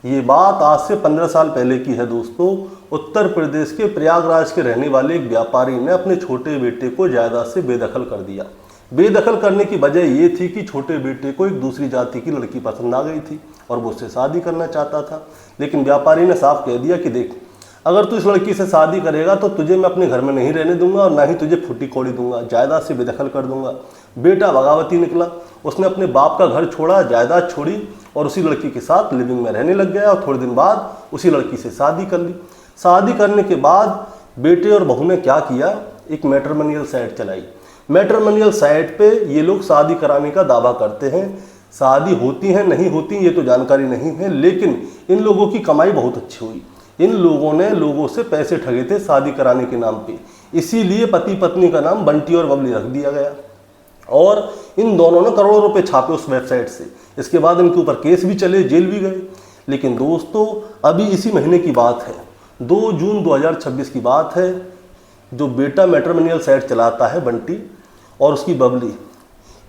ये बात आज से 15 साल पहले की है दोस्तों। उत्तर प्रदेश के प्रयागराज के रहने वाले एक व्यापारी ने अपने छोटे बेटे को जायदाद से बेदखल कर दिया। बेदखल करने की वजह ये थी कि छोटे बेटे को एक दूसरी जाति की लड़की पसंद आ गई थी और वो उससे शादी करना चाहता था। लेकिन व्यापारी ने साफ कह दिया कि देख, अगर तू इस लड़की से शादी करेगा तो तुझे मैं अपने घर में नहीं रहने दूंगा और ना ही तुझे फूटी कौड़ी दूंगा, जायदाद से बेदखल कर दूंगा। बेटा बगावती निकला, उसने अपने बाप का घर छोड़ा, जायदाद छोड़ी और उसी लड़की के साथ लिविंग में रहने लग गया और थोड़े दिन बाद उसी लड़की से शादी कर ली। शादी करने के बाद बेटे और बहू ने क्या किया, एक मैट्रिमोनियल साइट चलाई। मैट्रिमोनियल साइट पे ये लोग शादी कराने का दावा करते हैं। शादी होती है नहीं होती ये तो जानकारी नहीं है, लेकिन इन लोगों की कमाई बहुत अच्छी हुई। इन लोगों ने लोगों से पैसे ठगे थे शादी कराने के नाम पे, इसीलिए पति पत्नी का नाम बंटी और बबली रख दिया गया और इन दोनों ने करोड़ों रुपए छापे उस वेबसाइट से। इसके बाद इनके ऊपर केस भी चले, जेल भी गए। लेकिन दोस्तों अभी इसी महीने की बात है, 2 जून 2026 की बात है। जो बेटा मैट्रिमोनियल साइट चलाता है बंटी और उसकी बबली,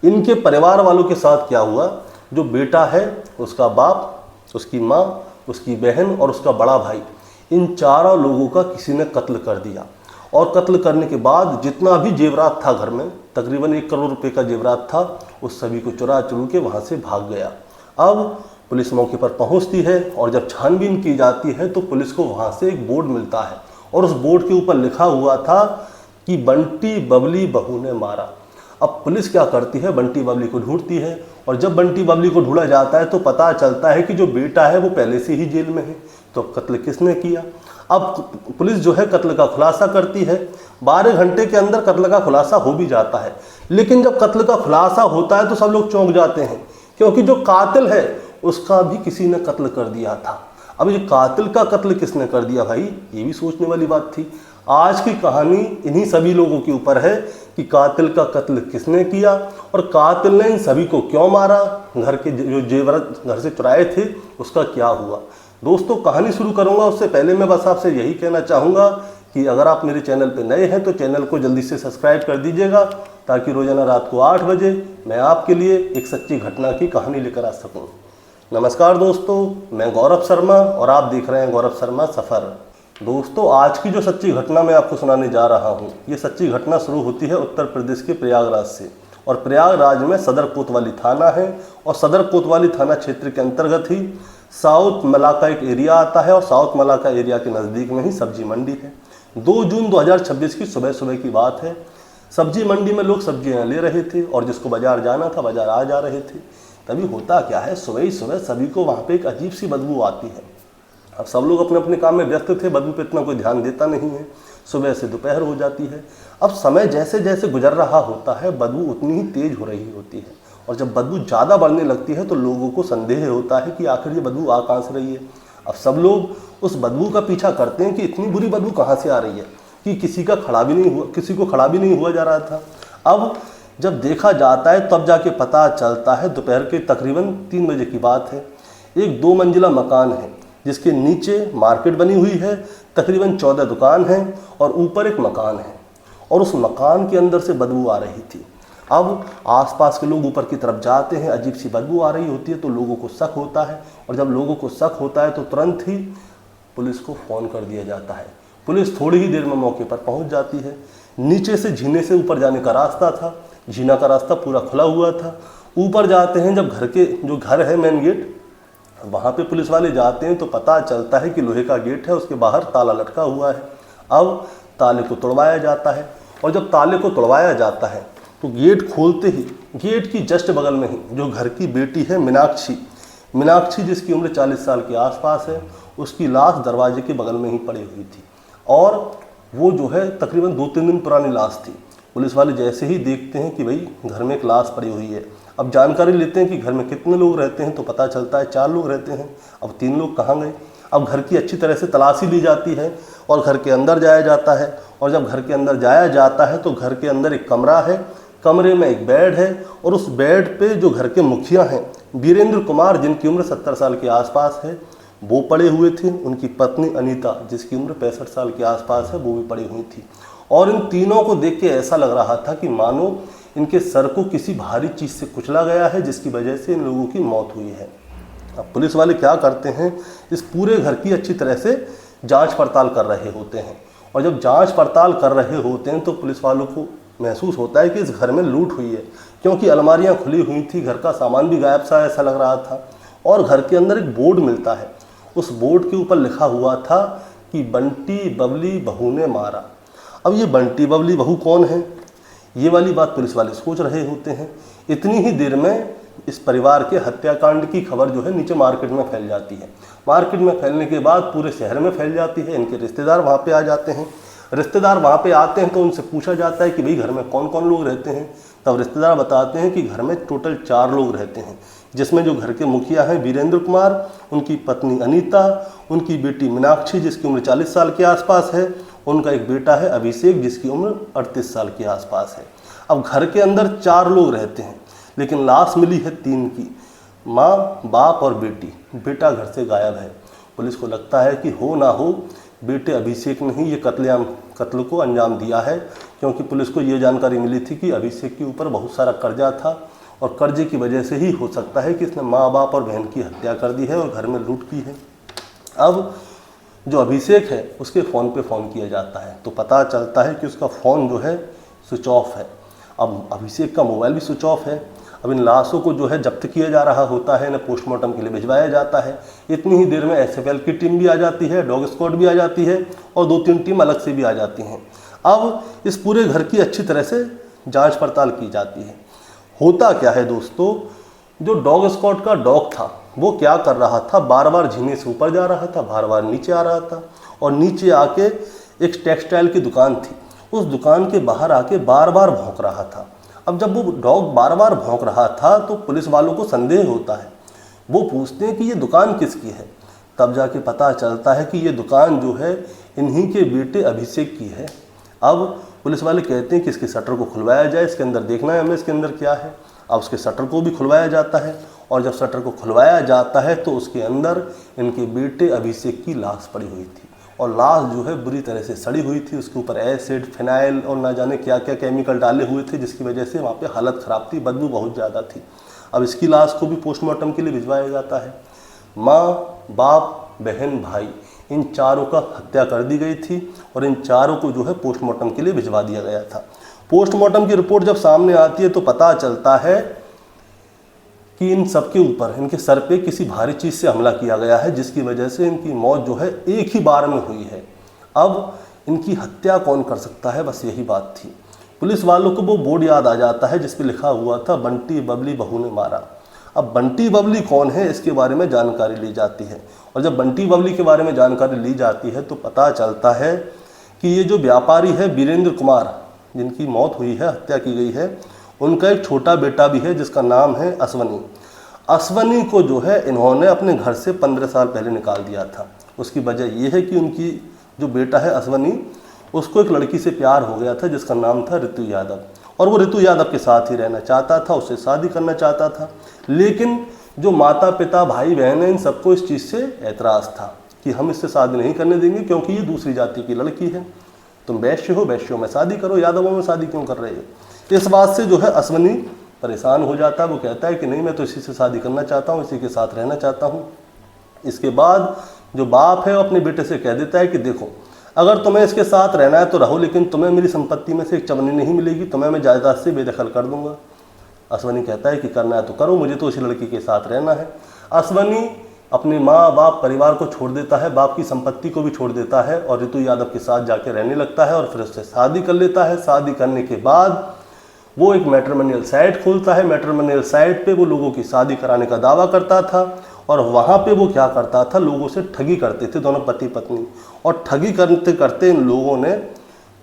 इनके परिवार वालों के साथ क्या हुआ, जो बेटा है उसका बाप, उसकी माँ, उसकी बहन और उसका बड़ा भाई, इन चारों लोगों का किसी ने कत्ल कर दिया। और कत्ल करने के बाद जितना भी जेवरात था घर में, तकरीबन 1 करोड़ रुपए का जेवरात था, उस सभी को चुरा चुरू के वहाँ से भाग गया। अब पुलिस मौके पर पहुँचती है और जब छानबीन की जाती है तो पुलिस को वहाँ से एक बोर्ड मिलता है और उस बोर्ड के ऊपर लिखा हुआ था कि बंटी बबली बहू ने मारा। अब पुलिस क्या करती है, बंटी बबली को ढूंढती है और जब बंटी बबली को ढूंढा जाता है तो पता चलता है कि जो बेटा है वो पहले से ही जेल में है। तो कत्ल किसने किया? अब पुलिस जो है कत्ल का खुलासा करती है। 12 घंटे के अंदर कत्ल का खुलासा हो भी जाता है, लेकिन जब कत्ल का खुलासा होता है तो सब लोग चौंक जाते हैं, क्योंकि जो कातिल है उसका भी किसी ने कत्ल कर दिया था। अब ये कातिल का कत्ल किसने कर दिया भाई, ये भी सोचने वाली बात थी। आज की कहानी इन्हीं सभी लोगों के ऊपर है कि कातिल का कत्ल किसने किया और कातिल ने इन सभी को क्यों मारा, घर के जो जेवरात घर से चुराए थे उसका क्या हुआ। दोस्तों कहानी शुरू करूंगा उससे पहले मैं बस आपसे यही कहना चाहूँगा कि अगर आप मेरे चैनल पर नए हैं तो चैनल को जल्दी से सब्सक्राइब कर दीजिएगा, ताकि रोजाना रात को 8 बजे मैं आपके लिए एक सच्ची घटना की कहानी लेकर आ सकूँ। नमस्कार दोस्तों, मैं गौरव शर्मा और आप देख रहे हैं गौरव शर्मा सफ़र। दोस्तों आज की जो सच्ची घटना मैं आपको सुनाने जा रहा हूँ, ये सच्ची घटना शुरू होती है उत्तर प्रदेश के प्रयागराज से। और प्रयागराज में सदर कोतवाली थाना है और सदर कोतवाली थाना क्षेत्र के अंतर्गत ही साउथ मलाका एक एरिया आता है और साउथ मलाका एरिया के नज़दीक में ही सब्जी मंडी है। 2 जून 2026 की सुबह की बात है। सब्जी मंडी में लोग सब्जियाँ ले रहे थे और जिसको बाजार जाना था बाजार आ जा रहे थे। तभी होता क्या है, सुबह ही सुबह सभी को वहाँ पे एक अजीब सी बदबू आती है। अब सब लोग अपने अपने काम में व्यस्त थे, बदबू पे इतना कोई ध्यान देता नहीं है। सुबह से दोपहर हो जाती है। अब समय जैसे जैसे गुजर रहा होता है बदबू उतनी ही तेज हो रही होती है और जब बदबू ज़्यादा बढ़ने लगती है तो लोगों को संदेह होता है कि आखिर ये बदबू आ कहाँ से रही है। अब सब लोग उस बदबू का पीछा करते हैं कि इतनी बुरी बदबू कहाँ से आ रही है कि किसी को खड़ा भी नहीं हुआ जा रहा था। अब जब देखा जाता है तब जाके पता चलता है, दोपहर के तकरीबन 3 बजे की बात है, एक 2 मंजिला मकान है जिसके नीचे मार्केट बनी हुई है, तकरीबन 14 दुकान हैं और ऊपर एक मकान है और उस मकान के अंदर से बदबू आ रही थी। अब आसपास के लोग ऊपर की तरफ जाते हैं, अजीब सी बदबू आ रही होती है तो लोगों को शक होता है और जब लोगों को शक होता है तो तुरंत ही पुलिस को फ़ोन कर दिया जाता है। पुलिस थोड़ी ही देर में मौके पर पहुंच जाती है। नीचे से झीने से ऊपर जाने का रास्ता था, झीना का रास्ता पूरा खुला हुआ था। ऊपर जाते हैं जब जो घर है मेन गेट, वहाँ पे पुलिस वाले जाते हैं तो पता चलता है कि लोहे का गेट है, उसके बाहर ताला लटका हुआ है। अब ताले को तोड़वाया जाता है और जब ताले को तोड़वाया जाता है तो गेट खोलते ही गेट की जस्ट बगल में ही जो घर की बेटी है मीनाक्षी जिसकी उम्र 40 साल के आसपास है, उसकी लाश दरवाजे के बगल में ही पड़ी हुई थी और वो जो है तकरीबन 2-3 दिन पुरानी लाश थी। पुलिस वाले जैसे ही देखते हैं कि भाई घर में एक लाश पड़ी हुई है, अब जानकारी लेते हैं कि घर में कितने लोग रहते हैं तो पता चलता है 4 लोग रहते हैं। अब 3 लोग कहाँ गए? अब घर की अच्छी तरह से तलाशी ली जाती है और घर के अंदर जाया जाता है और जब घर के अंदर जाया जाता है तो घर के अंदर एक कमरा है, कमरे में एक बेड है और उस बेड पे जो घर के मुखिया हैं वीरेंद्र कुमार जिनकी उम्र 70 साल के आसपास है वो पड़े हुए थे। उनकी पत्नी अनीता जिसकी उम्र 65 साल के आसपास है वो भी पड़ी हुई थी और इन तीनों को देख के ऐसा लग रहा था कि मानो इनके सर को किसी भारी चीज़ से कुचला गया है जिसकी वजह से इन लोगों की मौत हुई है। अब पुलिस वाले क्या करते हैं, इस पूरे घर की अच्छी तरह से जांच पड़ताल कर रहे होते हैं। और जब जांच पड़ताल कर रहे होते हैं तो पुलिस वालों को महसूस होता है कि इस घर में लूट हुई है, क्योंकि अलमारियां खुली हुई थी, घर का सामान भी गायब सा ऐसा लग रहा था। और घर के अंदर एक बोर्ड मिलता है, उस बोर्ड के ऊपर लिखा हुआ था कि बंटी बबली बहू ने मारा। अब ये बंटी बबली बहू कौन है, ये वाली बात पुलिस वाले सोच रहे होते हैं। इतनी ही देर में इस परिवार के हत्याकांड की खबर जो है नीचे मार्केट में फैल जाती है। मार्केट में फैलने के बाद पूरे शहर में फैल जाती है। इनके रिश्तेदार वहाँ पे आ जाते हैं। रिश्तेदार वहाँ पे आते हैं तो उनसे पूछा जाता है कि भाई घर में कौन कौन लोग रहते हैं। तब रिश्तेदार बताते हैं कि घर में टोटल 4 लोग रहते हैं, जिसमें जो घर के मुखिया हैं वीरेंद्र कुमार, उनकी पत्नी अनीता, उनकी बेटी मीनाक्षी जिसकी उम्र 40 साल के आसपास है, उनका एक बेटा है अभिषेक जिसकी उम्र 38 साल के आसपास है। अब घर के अंदर 4 लोग रहते हैं, लेकिन लाश मिली है 3 की, माँ, बाप और बेटी। बेटा घर से गायब है। पुलिस को लगता है कि हो ना हो बेटे अभिषेक ने ही ये कत्ल को अंजाम दिया है, क्योंकि पुलिस को ये जानकारी मिली थी कि अभिषेक के ऊपर बहुत सारा कर्जा था और कर्जे की वजह से ही हो सकता है कि इसने माँ बाप और बहन की हत्या कर दी है और घर में लूट की है। अब जो अभिषेक है उसके फ़ोन पे फ़ोन किया जाता है तो पता चलता है कि उसका फ़ोन जो है स्विच ऑफ है। अब अभिषेक का मोबाइल भी स्विच ऑफ है। अब इन लाशों को जो है जब्त किया जा रहा होता है, इन्हें पोस्टमार्टम के लिए भिजवाया जाता है। इतनी ही देर में एसएफएल की टीम भी आ जाती है, डॉग स्क्वाड भी आ जाती है और 2-3 टीम अलग से भी आ जाती हैं। अब इस पूरे घर की अच्छी तरह से जांच पड़ताल की जाती है। होता क्या है दोस्तों, जो डॉग स्क्वाड का डॉग था वो क्या कर रहा था, बार बार झीने से ऊपर जा रहा था, बार बार नीचे आ रहा था और नीचे आके एक टेक्सटाइल की दुकान थी, उस दुकान के बाहर आके बार बार भौंक रहा था। अब जब वो डॉग बार बार भौंक रहा था तो पुलिस वालों को संदेह होता है। वो पूछते हैं कि ये दुकान किसकी है। तब जाके पता चलता है कि ये दुकान जो है इन्हीं के बेटे अभिषेक की है। अब पुलिस वाले कहते हैं कि इसके शटर को खुलवाया जाए, इसके अंदर देखना है हमें इसके अंदर क्या है। अब उसके शटर को भी खुलवाया जाता है और जब शटर को खुलवाया जाता है तो उसके अंदर इनके बेटे अभिषेक की लाश पड़ी हुई थी और लाश जो है बुरी तरह से सड़ी हुई थी। उसके ऊपर एसिड, फिनाइल और ना जाने क्या क्या केमिकल डाले हुए थे, जिसकी वजह से वहाँ पे हालत ख़राब थी, बदबू बहुत ज़्यादा थी। अब इसकी लाश को भी पोस्टमार्टम के लिए भिजवाया जाता है। माँ, बाप, बहन, भाई, इन चारों का हत्या कर दी गई थी और इन चारों को जो है पोस्टमार्टम के लिए भिजवा दिया गया था। पोस्टमार्टम की रिपोर्ट जब सामने आती है तो पता चलता है कि इन सबके ऊपर, इनके सर पे किसी भारी चीज़ से हमला किया गया है, जिसकी वजह से इनकी मौत जो है एक ही बार में हुई है। अब इनकी हत्या कौन कर सकता है, बस यही बात थी। पुलिस वालों को वो बोर्ड याद आ जाता है जिस पे लिखा हुआ था बंटी बबली बहू ने मारा। अब बंटी बबली कौन है इसके बारे में जानकारी ली जाती है और जब बंटी बबली के बारे में जानकारी ली जाती है तो पता चलता है कि ये जो व्यापारी है वीरेंद्र कुमार, जिनकी मौत हुई है, हत्या की गई है, उनका एक छोटा बेटा भी है जिसका नाम है अश्वनी। अश्वनी को जो है इन्होंने अपने घर से 15 साल पहले निकाल दिया था। उसकी वजह यह है कि उनकी जो बेटा है अश्वनी, उसको एक लड़की से प्यार हो गया था जिसका नाम था ऋतु यादव और वो ऋतु यादव के साथ ही रहना चाहता था, उससे शादी करना चाहता था। लेकिन जो माता पिता, भाई बहन हैं, इन सबको इस चीज़ से ऐतराज़ था कि हम इससे शादी नहीं करने देंगे क्योंकि ये दूसरी जाति की लड़की है। तुम वैश्य हो, वैश्यों में शादी करो, यादवों में शादी क्यों कर रहे हो। इस बात से जो है अश्वनी परेशान हो जाता है। वो कहता है कि नहीं, मैं तो इसी से शादी करना चाहता हूँ, इसी के साथ रहना चाहता हूँ। इसके बाद जो बाप है वो अपने बेटे से कह देता है कि देखो, अगर तुम्हें इसके साथ रहना है तो रहो, लेकिन तुम्हें मेरी संपत्ति में से एक चवन्नी नहीं मिलेगी, तुम्हें मैं जायदाद से बेदखल कर दूंगा। अश्वनी कहता है कि करना है तो करो, मुझे तो इसी लड़की के साथ रहना है। अश्वनी अपने माँ बाप परिवार को छोड़ देता है, बाप की संपत्ति को भी छोड़ देता है और ऋतु यादव के साथ जाके रहने लगता है और फिर उससे शादी कर लेता है। शादी करने के बाद वो एक मैट्रिमोनियल साइट खोलता है। मैट्रिमोनियल साइट पे वो लोगों की शादी कराने का दावा करता था और वहाँ पे वो क्या करता था, लोगों से ठगी करते थे, दोनों पति पत्नी। और ठगी करते करते इन लोगों ने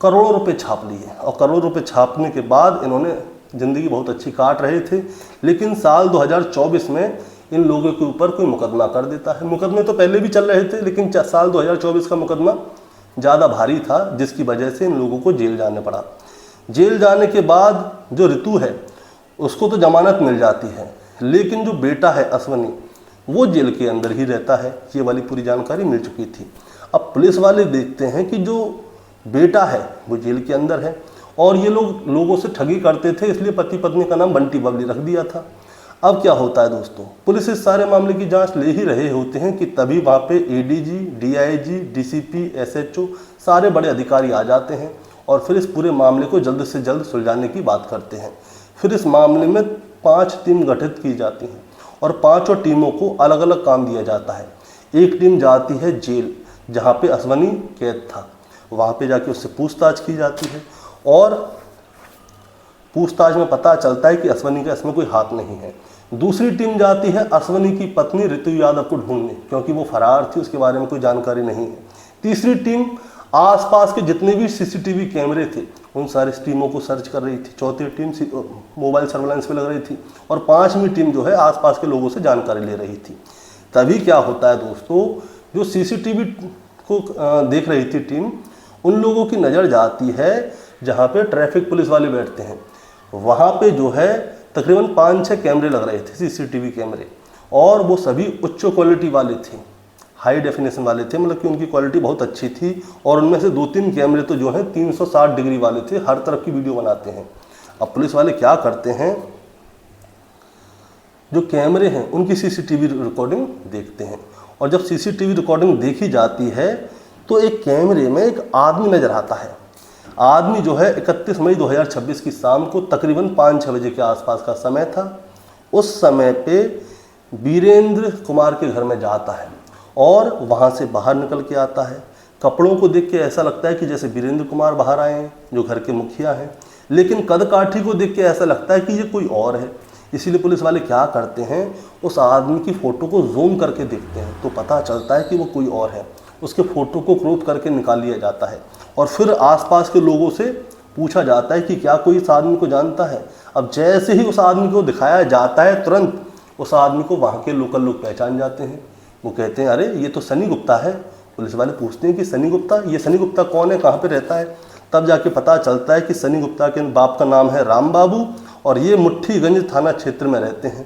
करोड़ों रुपए छाप लिए और करोड़ों रुपए छापने के बाद इन्होंने ज़िंदगी बहुत अच्छी काट रहे थे। लेकिन साल 2024 में इन लोगों के ऊपर कोई मुकदमा कर देता है। मुकदमे तो पहले भी चल रहे थे, लेकिन साल 2024 का मुकदमा ज़्यादा भारी था, जिसकी वजह से इन लोगों को जेल जाने पड़ा। जेल जाने के बाद जो ऋतु है उसको तो जमानत मिल जाती है, लेकिन जो बेटा है अश्वनी, वो जेल के अंदर ही रहता है। ये वाली पूरी जानकारी मिल चुकी थी। अब पुलिस वाले देखते हैं कि जो बेटा है वो जेल के अंदर है और ये लोगों से ठगी करते थे, इसलिए पति पत्नी का नाम बंटी बबली रख दिया था। अब क्या होता है दोस्तों, पुलिस इस सारे मामले की जांच ले ही रहे होते हैं कि तभी वहाँ पे एडीजी, डीआईजी, डीसीपी, एसएचओ सारे बड़े अधिकारी आ जाते हैं और फिर इस पूरे मामले को जल्द से जल्द सुलझाने की बात करते हैं। फिर इस मामले में 5 टीम गठित की जाती हैं और 5 टीमों को अलग अलग काम दिया जाता है। एक टीम जाती है जेल जहाँ पे अश्वनी कैद था, वहाँ पे जाके उससे पूछताछ की जाती है और पूछताछ में पता चलता है कि अश्वनी का इसमें कोई हाथ नहीं है। दूसरी टीम जाती है अश्वनी की पत्नी ऋतु यादव को ढूंढने, क्योंकि वो फरार थी, उसके बारे में कोई जानकारी नहीं है। तीसरी टीम आसपास के जितने भी सीसीटीवी कैमरे थे उन सारी टीमों को सर्च कर रही थी। चौथी टीम मोबाइल सर्वेलेंस पे लग रही थी और 5वीं टीम जो है आसपास के लोगों से जानकारी ले रही थी। तभी क्या होता है दोस्तों, जो सीसीटीवी को देख रही थी टीम, उन लोगों की नज़र जाती है जहाँ पे ट्रैफिक पुलिस वाले बैठते हैं। वहाँ पे जो है तकरीबन 5-6 कैमरे लग रहे थे, सीसीटीवी कैमरे, और वो सभी उच्च क्वालिटी वाले थे, हाई डेफिनेशन वाले थे, मतलब कि उनकी क्वालिटी बहुत अच्छी थी। और उनमें से 2-3 कैमरे तो जो हैं 360 डिग्री वाले थे, हर तरफ की वीडियो बनाते हैं। अब पुलिस वाले क्या करते हैं, जो कैमरे हैं उनकी सीसीटीवी रिकॉर्डिंग देखते हैं और जब सीसीटीवी रिकॉर्डिंग देखी जाती है तो एक कैमरे में एक आदमी नज़र आता है। आदमी जो है 31 मई 2026 की शाम को तकरीबन 5-6 बजे के आसपास का समय था। उस समय पे वीरेंद्र कुमार के घर में जाता है और वहाँ से बाहर निकल के आता है। कपड़ों को देख के ऐसा लगता है कि जैसे वीरेंद्र कुमार बाहर आए हैं, जो घर के मुखिया हैं, लेकिन कद काठी को देख के ऐसा लगता है कि ये कोई और है। इसीलिए पुलिस वाले क्या करते हैं, उस आदमी की फ़ोटो को जूम करके देखते हैं तो पता चलता है कि वो कोई और है। उसके फ़ोटो को क्रॉप करके निकाल लिया जाता है और फिर आसपास के लोगों से पूछा जाता है कि क्या कोई इस आदमी को जानता है। अब जैसे ही उस आदमी को दिखाया जाता है, तुरंत उस आदमी को वहाँ के लोकल लोग पहचान जाते हैं। वो कहते हैं अरे ये तो सनी गुप्ता है। पुलिस वाले पूछते हैं कि सनी गुप्ता, ये सनी गुप्ता कौन है, कहाँ पे रहता है। तब जाके पता चलता है कि सनी गुप्ता के बाप का नाम है राम बाबू और ये मुट्ठीगंज थाना क्षेत्र में रहते हैं।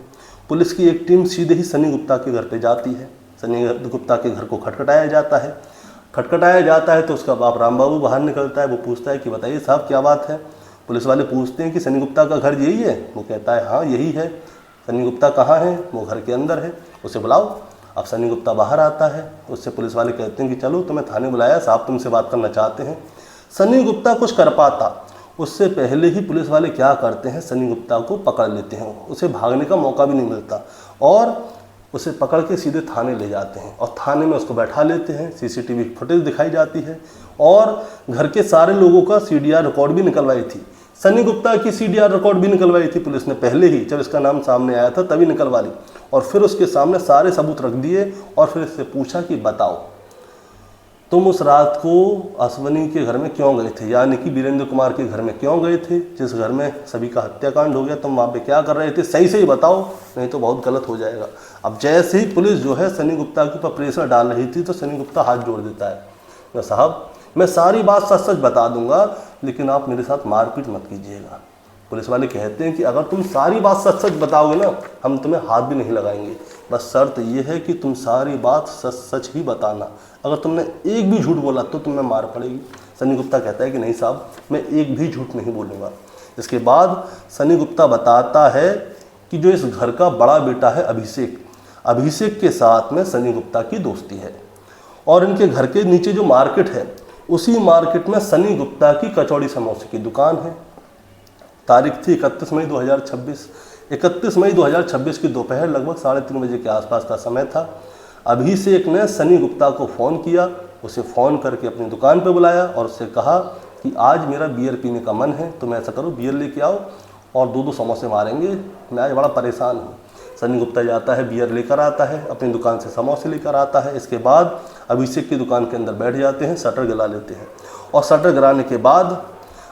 पुलिस की एक टीम सीधे ही सनी गुप्ता के घर पे जाती है। सनी गुप्ता के घर को खटखटाया जाता है। खटखटाया जाता है तो उसका बाप राम बाबू बाहर निकलता है। वो पूछता है कि बताइए साहब क्या बात है। पुलिस वाले पूछते हैं कि सनी गुप्ता का घर यही है। वो कहता है हाँ यही है। सनी गुप्ता कहाँ है। वो घर के अंदर है, उसे बुलाओ। अब सनी गुप्ता बाहर आता है। उससे पुलिस वाले कहते हैं कि चलो तुम्हें थाने बुलाया, साहब तुमसे बात करना चाहते हैं। सनी गुप्ता कुछ कर पाता उससे पहले ही पुलिस वाले क्या करते हैं, सनी गुप्ता को पकड़ लेते हैं। उसे भागने का मौका भी नहीं मिलता और उसे पकड़ के सीधे थाने ले जाते हैं और थाने में उसको बैठा लेते हैं। सीसीटीवी फुटेज दिखाई जाती है और घर के सारे लोगों का सीडीआर रिकॉर्ड भी निकलवाई थी। सनी गुप्ता की सीडीआर रिकॉर्ड भी निकलवाई थी पुलिस ने, पहले ही जब इसका नाम सामने आया था तभी निकलवा ली और फिर उसके सामने सारे सबूत रख दिए और फिर इससे पूछा कि बताओ तुम उस रात को अश्वनी के घर में क्यों गए थे, यानी कि वीरेंद्र कुमार के घर में क्यों गए थे, जिस घर में सभी का हत्याकांड हो गया, तुम वहाँ पे क्या कर रहे थे, सही से ही बताओ, नहीं तो बहुत गलत हो जाएगा। अब जैसे ही पुलिस जो है सनी गुप्ता के ऊपर प्रेशर डाल रही थी तो सनी गुप्ता हाथ जोड़ देता है, साहब मैं सारी बात सच सच बता दूंगा लेकिन आप मेरे साथ मारपीट मत कीजिएगा। पुलिस वाले कहते हैं कि अगर तुम सारी बात सच सच बताओगे ना हम तुम्हें हाथ भी नहीं लगाएंगे, बस शर्त ये है कि तुम सारी बात सच सच ही बताना, अगर तुमने एक भी झूठ बोला तो तुम्हें मार पड़ेगी। सनी गुप्ता कहता है कि नहीं साहब मैं एक भी झूठ नहीं बोलूँगा। इसके बाद सनी गुप्ता बताता है कि जो इस घर का बड़ा बेटा है अभिषेक, अभिषेक के साथ में सनी गुप्ता की दोस्ती है और इनके घर के नीचे जो मार्केट है उसी मार्केट में सनी गुप्ता की कचौड़ी समोसे की दुकान है। तारीख थी 31 मई 2026। 31 मई 2026 की दोपहर लगभग 3:30 बजे के आसपास का समय था। अभिषेक ने सनी गुप्ता को फ़ोन किया, उसे फ़ोन करके अपनी दुकान पर बुलाया और उससे कहा कि आज मेरा बियर पीने का मन है, तुम ऐसा करो बियर लेके आओ और 2-2 समोसे मारेंगे, मैं आज बड़ा परेशान हूँ। सनी गुप्ता जाता है, बियर लेकर आता है, अपनी दुकान से समोसे लेकर आता है। इसके बाद अभिषेक की दुकान के अंदर बैठ जाते हैं, शटर गिरा लेते हैं और शटर गिराने के बाद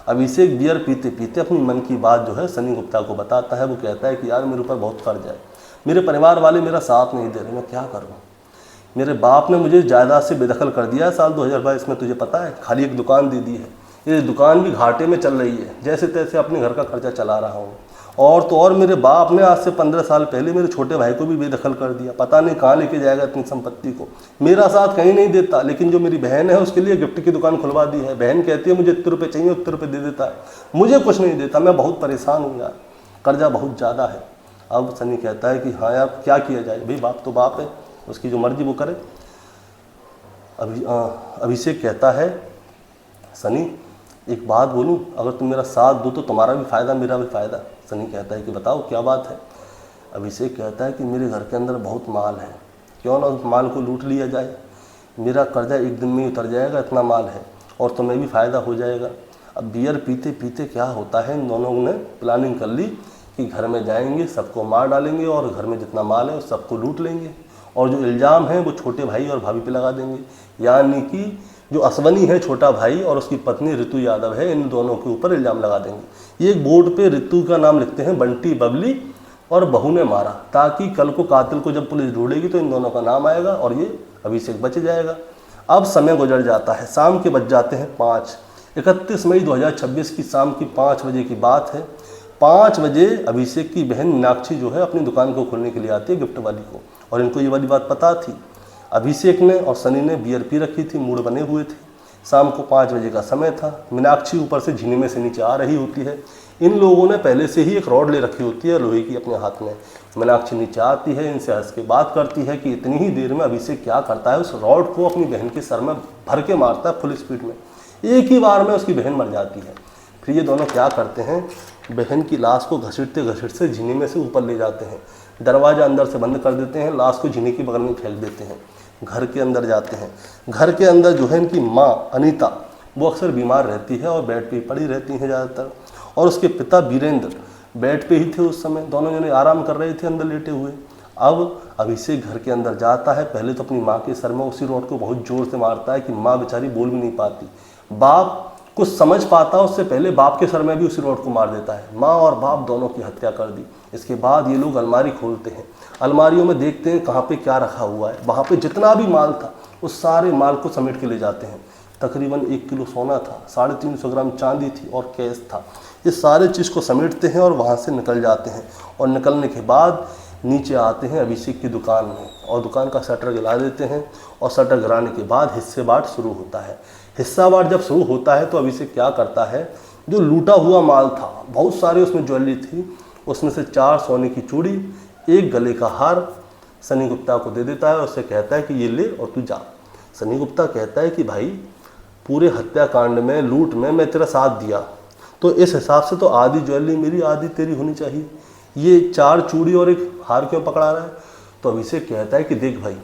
अभिषेक बियर पीते पीते अपनी मन की बात जो है सनी गुप्ता को बताता है। वो कहता है कि यार मेरे ऊपर बहुत कर्ज है, मेरे परिवार वाले मेरा साथ नहीं दे रहे, मैं क्या करूँ, मेरे बाप ने मुझे जायदाद से बेदखल कर दिया है साल 2022 में, तुझे पता है, खाली एक दुकान दे दी है, ये दुकान भी घाटे में चल रही है, जैसे तैसे अपने घर का खर्चा चला रहा हूँ। और तो और मेरे बाप ने आज से 15 साल पहले मेरे छोटे भाई को भी बेदखल कर दिया, पता नहीं कहाँ लेके जाएगा इतनी संपत्ति को, मेरा साथ कहीं नहीं देता, लेकिन जो मेरी बहन है उसके लिए गिफ्ट की दुकान खुलवा दी है, बहन कहती है मुझे इतने रुपये चाहिए, उतने रुपये दे देता है, मुझे कुछ नहीं देता, मैं बहुत परेशान हूँ यार, कर्जा बहुत ज़्यादा है। अब सनी कहता है कि हाँ यार क्या किया जाए, भाई बाप तो बाप है, उसकी जो मर्जी वो करे। अभिषेक कहता है सनी एक बात बोलूं, अगर तुम मेरा साथ दो तो तुम्हारा भी फ़ायदा मेरा भी फ़ायदा। सनी कहता है कि बताओ क्या बात है। अभिषेक कहता है कि मेरे घर के अंदर बहुत माल है, क्यों ना उस माल को लूट लिया जाए, मेरा कर्जा एक दिन में ही उतर जाएगा, इतना माल है, और तुम्हें भी फ़ायदा हो जाएगा। अब बियर पीते पीते क्या होता है, इन दोनों ने प्लानिंग कर ली कि घर में जाएंगे, सबको मार डालेंगे और घर में जितना माल है सबको लूट लेंगे, और जो इल्ज़ाम है वो छोटे भाई और भाभी पे लगा देंगे। यानी कि जो अश्वनी है छोटा भाई और उसकी पत्नी ऋतु यादव है, इन दोनों के ऊपर इल्ज़ाम लगा देंगे। ये एक बोर्ड पे ऋतु का नाम लिखते हैं, बंटी बबली और बहू ने मारा, ताकि कल को कातिल को जब पुलिस ढूंढेगी तो इन दोनों का नाम आएगा और ये अभिषेक बच जाएगा। अब समय गुजर जाता है, शाम के बज जाते हैं 5। 31 मई 2026 की शाम की 5 बजे की बात है। 5 बजे अभिषेक की बहन मीनाक्षी जो है अपनी दुकान को खोलने के लिए आती है गिफ्ट वाली को, और इनको ये वाली बात पता थी। अभिषेक ने और सनी ने बियर पी रखी थी, मूड बने हुए थे। शाम को 5 बजे का समय था। मीनाक्षी ऊपर से झीने में से नीचे आ रही होती है। इन लोगों ने पहले से ही एक रॉड ले रखी होती है लोहे की अपने हाथ में। मीनाक्षी नीचे आती है, इनसे हंस के बात करती है कि इतनी ही देर में अभिषेक क्या करता है, उस रॉड को अपनी बहन के सर में भर के मारता है फुल स्पीड में। एक ही बार में उसकी बहन मर जाती है। फिर ये दोनों क्या करते हैं, बहन की लाश को घसीटते घसीटते झीने में से ऊपर ले जाते हैं, दरवाज़ा अंदर से बंद कर देते हैं, लाश को झीने की बगल में फेंक देते हैं। घर के अंदर जाते हैं। घर के अंदर जो है इनकी माँ अनीता, वो अक्सर बीमार रहती है और बेड पे ही पड़ी रहती हैं ज़्यादातर, और उसके पिता वीरेंद्र बेड पे ही थे उस समय, दोनों जने आराम कर रहे थे अंदर लेटे हुए। अब अभिषेक घर के अंदर जाता है, पहले तो अपनी माँ के सर में उसी रॉड को बहुत ज़ोर से मारता है कि माँ बेचारी बोल भी नहीं पाती। बाप कुछ समझ पाता, उससे पहले बाप के सर में भी उसी रॉड को मार देता है। माँ और बाप दोनों की हत्या कर दी। इसके बाद ये लोग अलमारी खोलते हैं, अलमारियों में देखते हैं कहाँ पे क्या रखा हुआ है। वहाँ पे जितना भी माल था उस सारे माल को समेट के ले जाते हैं। तकरीबन 1 किलो सोना था, 350 ग्राम चांदी थी और कैश था। ये सारे चीज़ को समेटते हैं और वहाँ से निकल जाते हैं, और निकलने के बाद नीचे आते हैं अभिषेक की दुकान में और दुकान का शटर गिरा देते हैं, और शटर गिराने के बाद हिस्से बांट शुरू होता है। हिस्सा बांट जब शुरू होता है तो अभिषेक क्या करता है, जो लूटा हुआ माल था, बहुत सारे उसमें ज्वेलरी थी, उसमें से 4 सोने की चूड़ी, 1 गले का हार सनी गुप्ता को दे देता है और उससे कहता है कि ये ले और तू जा। सनी गुप्ता कहता है कि भाई पूरे हत्याकांड में, लूट में मैं तेरा साथ दिया, तो इस हिसाब से तो आधी ज्वेलरी मेरी आधी तेरी होनी चाहिए, ये 4 चूड़ी और 1 हार क्यों पकड़ा रहा है। तो अभिषेक कहता है कि देख भाई,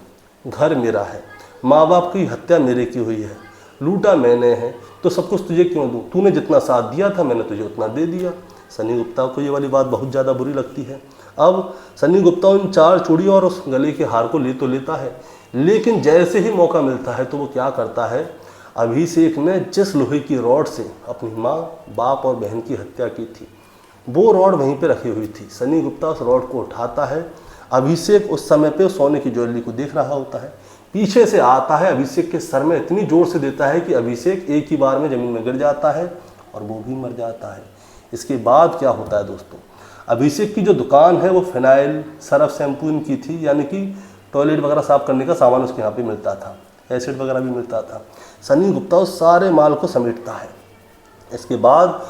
घर मेरा है, माँ बाप की हत्या मेरे की हुई है, लूटा मैंने है, तो सब कुछ तुझे क्यों दूँ, तूने जितना साथ दिया था मैंने तुझे उतना दे दिया। सनी गुप्ता को ये वाली बात बहुत ज़्यादा बुरी लगती है। अब सनी गुप्ता उन 4 चूड़ी और उस गले के हार को ले तो लेता है, लेकिन जैसे ही मौका मिलता है तो वो क्या करता है, अभिषेक ने जिस लोहे की रॉड से अपनी माँ, बाप और बहन की हत्या की थी, वो रॉड वहीं पे रखी हुई थी। सनी गुप्ता उस रॉड को उठाता है। अभिषेक उस समय पे सोने की ज्वेलरी को देख रहा होता है, पीछे से आता है, अभिषेक के सर में इतनी जोर से देता है कि अभिषेक एक ही बार में ज़मीन में गिर जाता है और वो भी मर जाता है। इसके बाद क्या होता है दोस्तों, अभिषेक की जो दुकान है वो फिनाइल, सरफ, शैम्पू इनकी थी, यानी कि टॉयलेट वगैरह साफ़ करने का सामान उसके यहाँ पे मिलता था, एसिड वगैरह भी मिलता था। सनी गुप्ता उस सारे माल को समेटता है। इसके बाद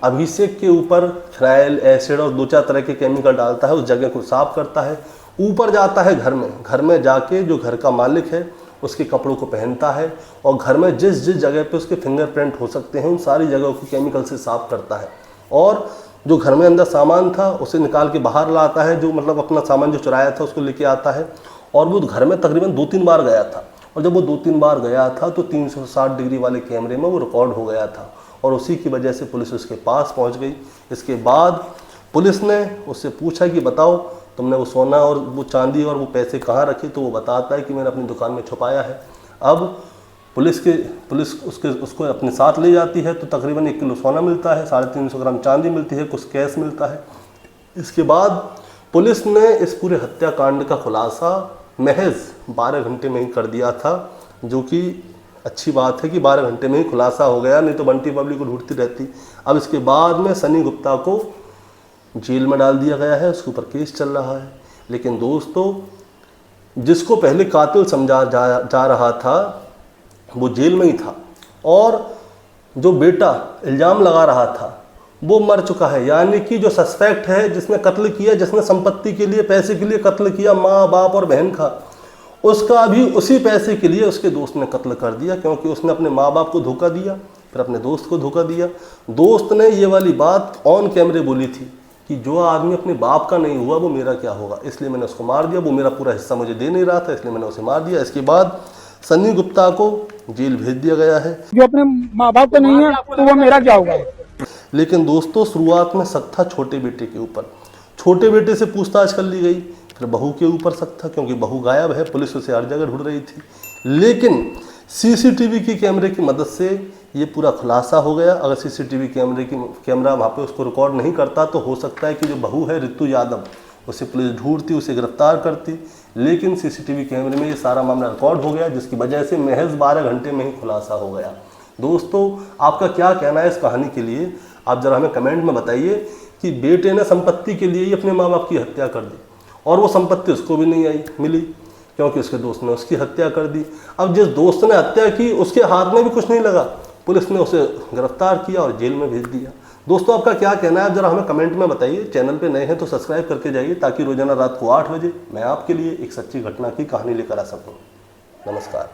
अभिषेक के ऊपर फिनाइल, एसिड और 2-4 तरह के केमिकल डालता है, उस जगह को साफ करता है, ऊपर जाता है घर में जाके जो घर का मालिक है उसके कपड़ों को पहनता है, और घर में जिस जिस जगह पे उसके फिंगरप्रिंट हो सकते हैं उन सारी जगहों को केमिकल से साफ करता है, और जो घर में अंदर सामान था उसे निकाल के बाहर लाता है, जो मतलब अपना सामान जो चुराया था उसको लेके आता है। और वो घर में तकरीबन 2-3 बार गया था, और जब वो 2-3 बार गया था तो 360 डिग्री वाले कैमरे में वो रिकॉर्ड हो गया था, और उसी की वजह से पुलिस उसके पास पहुंच गई। इसके बाद पुलिस ने उससे पूछा कि बताओ तुमने वो सोना और वो चांदी और वो पैसे कहाँ रखे, तो वो बताता है कि मैंने अपनी दुकान में छुपाया है। अब पुलिस उसको अपने साथ ले जाती है, तो तकरीबन 1 किलो सोना मिलता है, 350 ग्राम चांदी मिलती है, कुछ कैश मिलता है। इसके बाद पुलिस ने इस पूरे हत्याकांड का खुलासा महज 12 घंटे में ही कर दिया था, जो कि अच्छी बात है कि 12 घंटे में ही खुलासा हो गया, नहीं तो बंटी बबली को ढूंढती रहती। अब इसके बाद में सनी गुप्ता को जेल में डाल दिया गया है, उसके ऊपर केस चल रहा है। लेकिन दोस्तों, जिसको पहले कातिल समझा जा रहा था वो जेल में ही था, और जो बेटा इल्ज़ाम लगा रहा था वो मर चुका है। यानी कि जो सस्पेक्ट है जिसने कत्ल किया, जिसने संपत्ति के लिए, पैसे के लिए कत्ल किया, माँ बाप और बहन का, उसका भी उसी पैसे के लिए उसके दोस्त ने कत्ल कर दिया, क्योंकि उसने अपने माँ बाप को धोखा दिया, फिर अपने दोस्त को धोखा दिया। दोस्त ने ये वाली बात ऑन कैमरे बोली थी कि जो आदमी अपने बाप का नहीं हुआ वो मेरा क्या होगा, इसलिए मैंने उसको मार दिया, वो मेरा पूरा हिस्सा मुझे दे नहीं रहा था, इसलिए मैंने उसे मार दिया। इसके बाद सन्नी गुप्ता को जेल भेज दिया गया है। जो अपने माँ बाप का नहीं है तो वो मेरा क्या होगा। लेकिन दोस्तों शुरुआत में शक था छोटे बेटे के ऊपर। छोटे बेटे से पूछताछ कर ली गई, फिर बहू के ऊपर शक था क्योंकि बहू गायब है, पुलिस उसे हर जगह ढूंढ रही थी। लेकिन सीसीटीवी की कैमरे की मदद से ये पूरा खुलासा हो गया। अगर सीसीटीवी कैमरा वहाँ पे उसको रिकॉर्ड नहीं करता तो हो सकता है कि जो बहू है रितु यादव, उसे पुलिस ढूंढती, उसे गिरफ्तार करती। लेकिन सीसीटीवी कैमरे में ये सारा मामला रिकॉर्ड हो गया, जिसकी वजह से महज 12 घंटे में ही खुलासा हो गया। दोस्तों आपका क्या कहना है इस कहानी के लिए, आप जरा हमें कमेंट में बताइए कि बेटे ने संपत्ति के लिए ही अपने माँ बाप की हत्या कर दी और वो संपत्ति उसको भी नहीं मिली क्योंकि उसके दोस्त ने उसकी हत्या कर दी। अब जिस दोस्त ने हत्या की उसके हाथ में भी कुछ नहीं लगा, पुलिस ने उसे गिरफ्तार किया और जेल में भेज दिया। दोस्तों आपका क्या कहना है, आप जरा हमें कमेंट में बताइए। चैनल पे नए हैं तो सब्सक्राइब करके जाइए ताकि रोजाना रात को 8 बजे मैं आपके लिए एक सच्ची घटना की कहानी लेकर आ सकूं। नमस्कार।